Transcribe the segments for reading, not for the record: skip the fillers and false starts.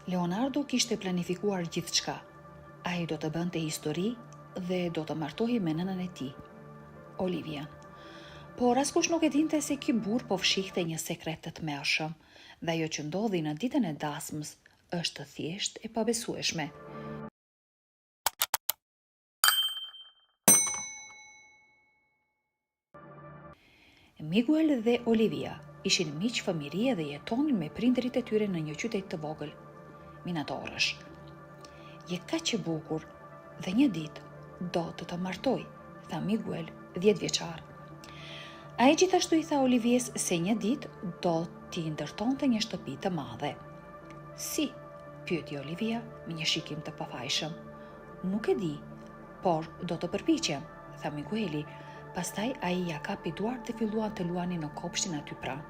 Leonardo kishte planifikuar gjithçka. Ai do të bënte histori dhe do të martohej me nënën e tij, Olivian. Por askush nuk e dinte se ky burr po fshihte një sekret të tmerrshëm, dhe ajo që ndodhi në ditën e dasmës është thjesht e pabesueshme. Miguel dhe Olivia ishin miq fëmijërie dhe jetonin me prindërit e tyre në një qytet të vogël, minatorësh. Je kaq e bukur dhe një ditë do të martoj, tha Miguel, 10 vjeçar. Ai gjithashtu i tha Olivies se një ditë do t'i ndërtonte një shtëpi të madhe. Si? Pyeti Olivia me një shikim të pafajshëm. Nuk e di, por do të përpiqem, tha Migueli. Pastaj ai ja kapi duart dhe filluan të luanin në kopshtin aty pranë.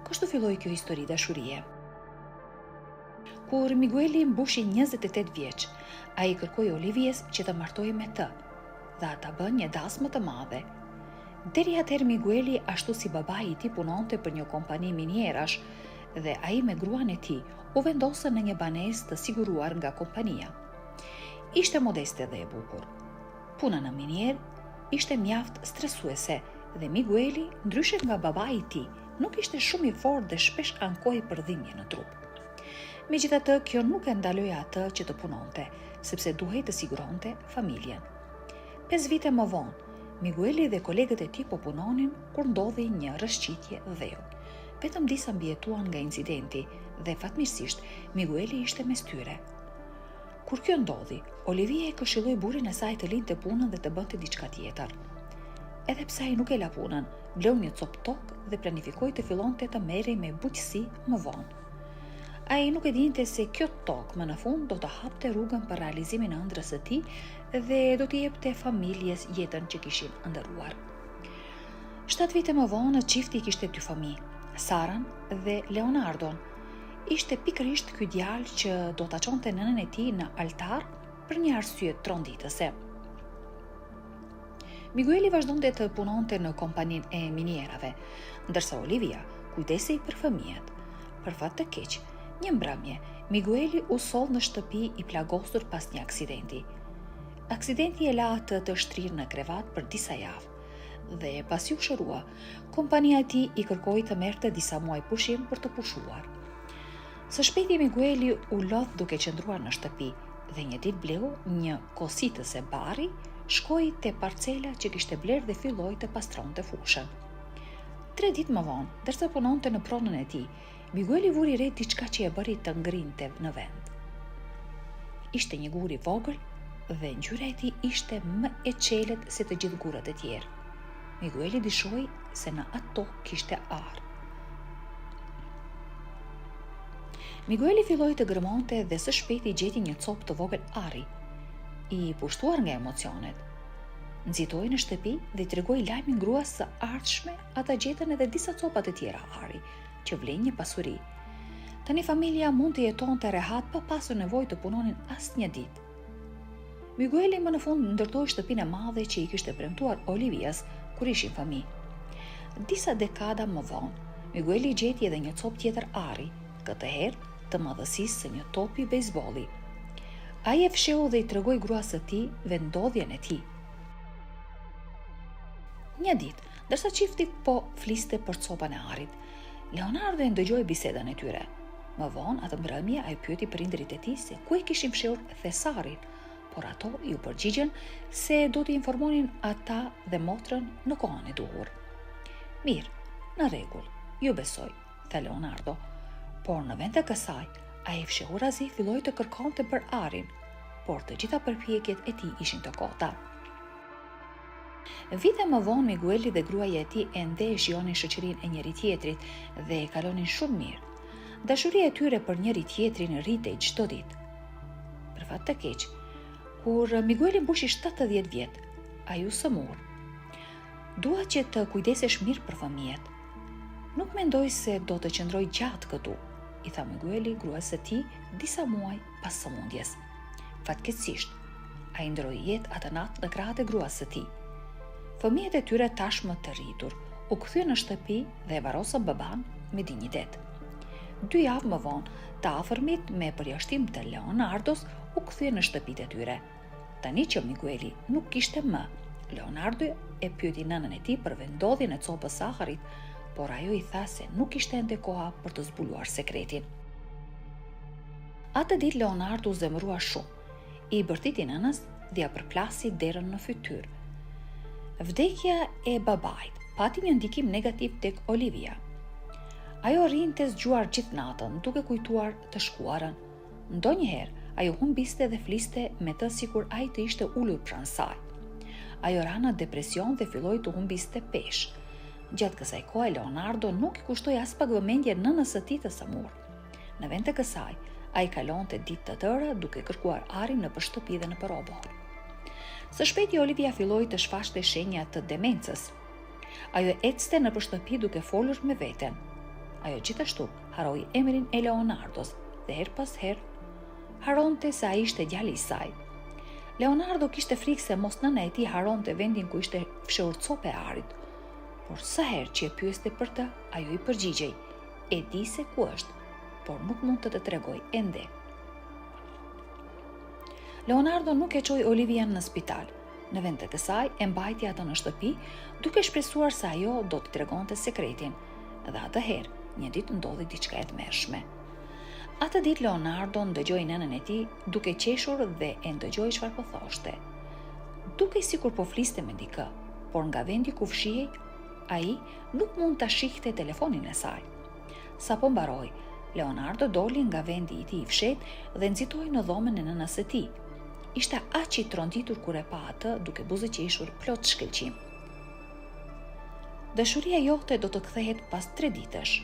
Kështu filloi kjo histori dashurie. Kur Migueli mbushi 28 vjeç, ai kërkoi Olivies që të martohej me të dhe ata bën një dasmë të madhe. Deri atëherë Migueli, ashtu si babai i tij, punonte për një kompani minierash dhe ai me gruan e tij u vendosën në një banesë të siguruar nga kompania. Ishte modeste dhe e bukur. Puna në minier ishte mjaft stresuese dhe Migueli, ndryshe nga babai i tij, nuk ishte shumë i fortë dhe shpesh ankoi për dhimbje në trup. Megjithatë, kjo nuk e ndaloi atë që të punonte, sepse duhej të siguronte familjen. 5 vite më vonë, Migueli dhe kolegët e tij po punonin kur ndodhi një rrëshqitje dheu. Vetëm disa mbijetuan nga incidenti dhe fatmirësisht Migueli ishte mes tyre. Kur kjo ndodhi, Olivia e këshilloi burrin e saj të linte punën dhe të bënte diçka tjetër. Edhe pse ai nuk e la punën, bleu një cop tokë dhe planifikoi të fillonte të merrej me bujqësi më vonë. Ai nuk e dinte se kjo tokë më në fund do të hapte rrugën për realizimin e ëndrrës së tij dhe do t'i jepte familjes jetën që kishin ëndërruar. 7 vite më vonë, çifti kishte 2 fëmijë, Saran dhe Leonardon. Ishte pikërisht ky djalë që do ta çonte nënën e tij në altar për një arsye tronditëse. Migueli vazhdonte të punonte në kompaninë e minierave, ndërsa Olivia kujdesej për fëmijët. Për fat të keq, një mbrëmje, Migueli u soll në shtëpi i plagosur pas një aksidenti. Aksidenti e la atë të shtrirë në krevat për disa javë dhe pasi u shërua, kompania e tij i kërkoi të merrte disa muaj pushim për të pushuar. Së shpejti Migueli u lodh duke qëndruar në shtëpi dhe një ditë bleu një kositëse bari, shkoi te parcela që kishte bler dhe filloi të pastronte fushën. 3 ditë më vonë, ndërsa punonte në pronën e tij, Migueli vuri re diçka që e bëri të ngrinte në vend. Ishte një gur i vogël dhe ngjyra e tij ishte më e qelet se të gjithë gurët e tjerë. Migueli dishoi se në ato kishte arë. Migueli filloi të gërmonte dhe së shpejti gjeti një copë të vogël ari, i pushtuar nga emocionet. Nxitoi në shtëpi dhe i tregoi lajmin gruas së ardhshme, ata gjetën edhe disa copa të tjera ari, që vlen një pasuri. Tani familja mund të jetonte rehat pa pasur nevojë të punonin asnjë ditë. Migueli më në fund ndërtoi shtëpinë e madhe që i kishte premtuar Olivias kur ishin fëmijë. Disa dekada më vonë, Migueli gjeti edhe një copë tjetër ari, këtë herë të madhësisë së një topi bejsbolli. Ai e fsheu dhe i tregoi gruas së tij vendodhjen e tij. Një ditë, ndërsa çifti po fliste për copën e arit, Leonardo e ndëgjoi bisedën e tyre. Më vonë, atë mbrëmje, ai pyeti prindërit e tij se ku e kishin fshehur thesarin, por ato ju përgjigjen se do t'i informonin ata dhe motrën në kohën e duhur. Mirë, në rregull, ju besoj, tha Leonardo, por në vend të kësaj, ai fshehurazi filloi të kërkonte për arin, por të gjitha përpjekjet e tij ishin të kota. Vite më vonë, Migueli dhe gruaja e tij ende e shijonin shoqërinë e njëri tjetrit dhe e kalonin shumë mirë. Dashuria e tyre për njëri tjetrin rritej çdo ditë. Për fat të keq, kur Migueli mbushi 70 vjet, ai u sëmur. Dua që të kujdesesh mirë për fëmijët. Nuk mendoj se do të qëndroj gjatë këtu, i tha Migueli gruas së tij disa muaj pas sëmundjes. Fatkeqësisht, ai ndroi jetë atë natë në krahët e gruas së tij. Fëmijët e tyre tashmë të rritur u kthyen në shtëpi dhe e varrosën baban me dinjitet. 2 javë më vonë, të afërmit me përjashtim të Leonardos u kthye në shtëpitë e tyre. Tani që Migueli nuk kishte më, Leonardo e pyeti nënën e tij për vendodhjen e copës saharit, por ajo i tha se nuk kishte ende koha për të zbuluar sekretin. Atë ditë Leonardo u zemërua shumë. I bërtiti nënës dhe ja përplasi derën në fytyrë. Vdekja e babait pati një ndikim negativ tek Olivia. Ajo rinte zgjuar gjithë natën, duke kujtuar të shkuarën. Ndonjëherë ajo humbiste dhe fliste me të sikur ai të ishte ulur pranë saj. Ajo ra në depresion dhe filloi të humbiste peshë. Gjatë kësaj kohe Leonardo nuk i kushtoi as pak vëmendje nënës së tij të samur. Në vend të kësaj, ai kalonte ditë të tëra duke kërkuar arin nëpër shtëpi dhe nëpër oboll. Së shpejti Olivia filloi të shfaqte shenja të demencës. Ajo ecste nëpër shtëpi duke folur me veten. Ajo gjithashtu harroi emrin e Leonardos dhe her pas herë haronte se ai ishte djali i saj. Leonardo kishte frikë se mos nëna e tij haronte vendin ku ishte fshehur copa e arit. Por sa herë që e pyeste për të, ajo i përgjigjej: "E di se ku është, por nuk mund të tregoj ende." Leonardo nuk e çoi Olivian në spital. Në vend të kësaj, e mbajti atë në shtëpi, duke shpresuar se ajo do t'i tregonte sekretin. Dhe atëherë, një ditë ndodhi diçka e tmerrshme. Atë ditë Leonardo ndëgjoi nënën e tij duke qeshur dhe e ndëgjoi çfarë po thoshte. Dukej sikur po fliste me dikë, por nga vendi ku fshihej, ai nuk mund ta shihte telefonin e saj. Sapo mbaroi, Leonardo doli nga vendi i tij i fshehtë dhe nxitoi në dhomën e nënës së tij. Ishte aq i tronditur kur e pa atë, duke buzëqeshur plot shkëlqim. "Dashuria jote do të kthehet pas 3 ditësh."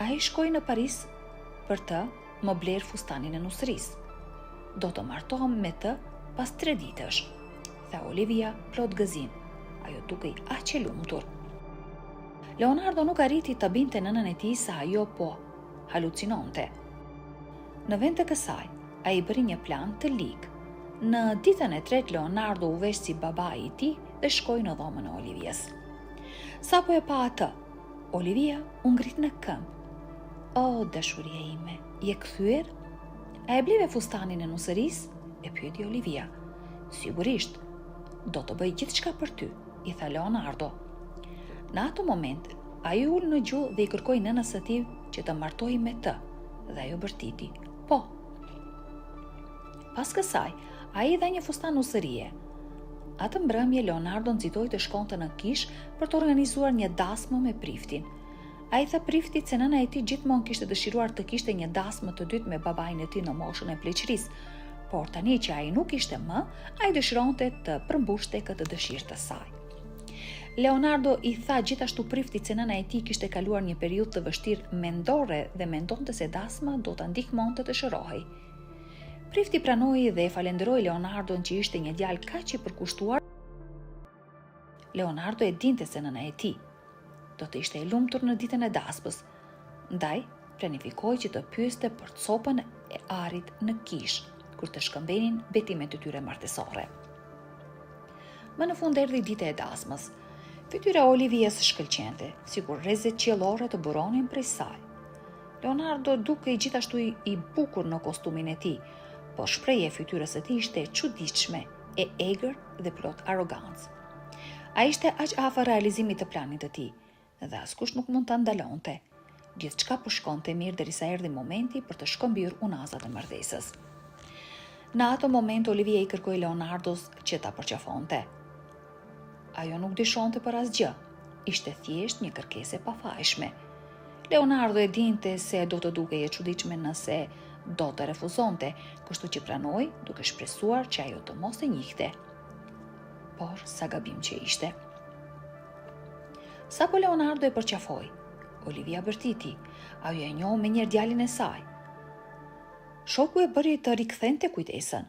Ai shkoi në Paris për të më bler fustanin e nusërisë. "Do të martohem me të pas 3 ditësh," tha Olivia plot gëzim. Ajo dukej aq e lumtur. Leonardo nuk arriti të binte nënën e tij se ajo po halucinonte. Në vend të kësaj, ai bëri një plan të ligë. Në ditën e tretë Leonardo u vesh si babai i tij dhe shkoi në dhomën e Olivias. Sapo e pa atë, Olivia u ngrit në këmbë. "O, dashuria ime, je kthyer? A e bleve fustanin e nusërisë?" e pyeti Olivia. "Sigurisht, do të bëj gjithçka për ty," i tha Leonardo. Në atë moment, ai ul në gjuhë dhe i kërkoi nënës së tij që të martohej me të, dhe ajo bërtiti: "Po." Pas kësaj, ai i dha një fustan nusërie. Atë mbrëmje Leonardo nxitoi të shkonte në kishë për të organizuar një dasmë me priftin. Ai tha priftit se nëna e tij gjithmonë kishte dëshiruar të kishte një dasmë të dytë me babain e tij në moshën e pleqërisë, por tani që ai nuk ishte më, ai dëshironte të përmbushte këtë dëshirë të saj. Leonardo i tha gjithashtu priftit se nëna e tij kishte kaluar një periudhë të vështirë mendore dhe mendonte se dasma do ta ndihmonte të shërohej. Prifti pranoi dhe e falenderoi Leonardon që ishte një djalë kaq i përkushtuar. Leonardo e dinte se nëna e tij do të ishte e lumtur në ditën e dasmës, ndaj planifikoi që të pyeste për copën e arit në kishë, kur të shkëmbenin betimet e tyre martësore. Më në fund erdhi dita e dasmës. Fytyra e Olivias shkëlqente, sikur rrezet qiellore të buronin prej saj. Leonardo dukej gjithashtu i bukur në kostumin e tij, por shprehja e fytyrës së tij ishte e çuditshme, e egër dhe plot arrogancë. Ai ishte aq afër realizimit të planit të tij, dhe askush nuk mund ta ndalonte. Gjithçka po shkonte mirë derisa erdhi momenti për të shkëmbyer unazat e marrëdhënies. Në atë moment Olivia i kërkoi Leonardos që ta përqafonte. Ajo nuk dishonte për asgjë, ishte thjesht një kërkesë e pafajshme. Leonardo e dinte se do të dukej e çuditshme nëse do të refuzonte, kështu që pranoi duke shpresuar që ajo të mos e njihte. Por sa gabim që ishte. Sapo Leonardo e përqafoi, Olivia bërtiti, ajo e njohu me njërë djalin e saj. Shoku e bëri të rikthente kujtesën.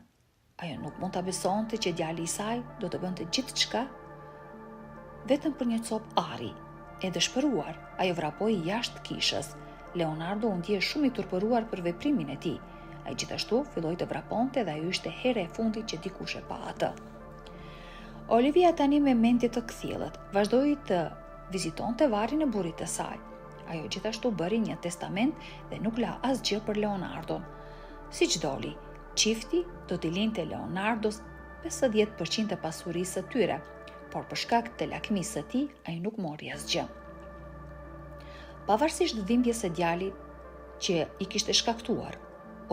Ajo nuk mund ta besonte që djali i saj do të bënte gjithçka vetëm për një copë ari. E dëshpëruar, ajo vrapoi jashtë kishës. Leonardo u ndje shumë i turpëruar për veprimin e tij. Ai gjithashtu filloi të vraponte dhe ajo ishte hera e fundit që dikush e pa atë. Olivia tani me mendje të kthjellët vazhdoi të vizitonte varrin e burrit të saj. Ajo gjithashtu bëri një testament dhe nuk la asgjë për Leonardon. Siç doli, çifti do t'i linte Leonardos 50% e pasurisë së tyre, por për shkak të lakmisë së tij, ai nuk mori asgjë. Pavarësisht dhimbjes së djalit që i kishte shkaktuar,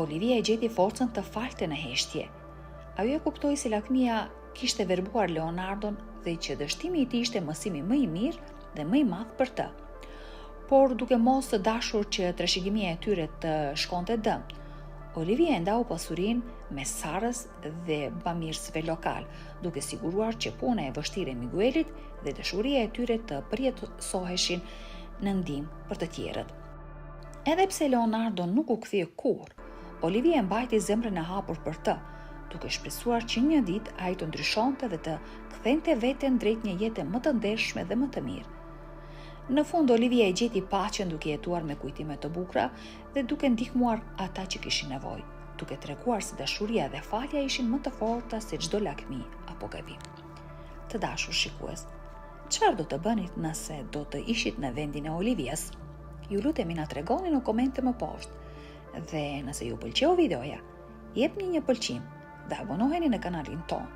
Olivia e gjeti forcën të falte në heshtje. Ajo e kuptoi se lakmia kishte verbuar Leonardon dhe që dështimi i tij ishte mësimi më i mirë dhe më i madh për të. Por duke mos të dashur që trashëgimia e tyre të shkonte dëm, Olivia e ndau pasurinë me Sarës dhe bamirësve lokal, duke siguruar që puna e vështirë e Miguelit dhe dashuria e tyre të përjetësoheshin në ndihmë për të tjerët. Edhe pse Leonardo nuk u kthye kurrë, Olivia e mbajti zemrën e hapur për të, duke shpresuar që një ditë ai të ndryshonte dhe të kthente veten drejt një jete më të ndershme dhe më të mirë. Në fund, Olivia e gjeti paqen duke jetuar me kujtime të bukura dhe duke ndihmuar ata që kishin nevojë, duke treguar se dashuria dhe falja ishin më të forta se çdo lakmi apo gabim. Të dashur shikues, çfarë do të bënit nëse do të ishit në vendin e Olivias? Ju lutemi na tregoni në komente më poshtë. Dhe nëse ju pëlqeu videoja, jepni një pëlqim dhe abonoheni në kanalin ton.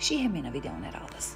Shihemi në videon e radhës.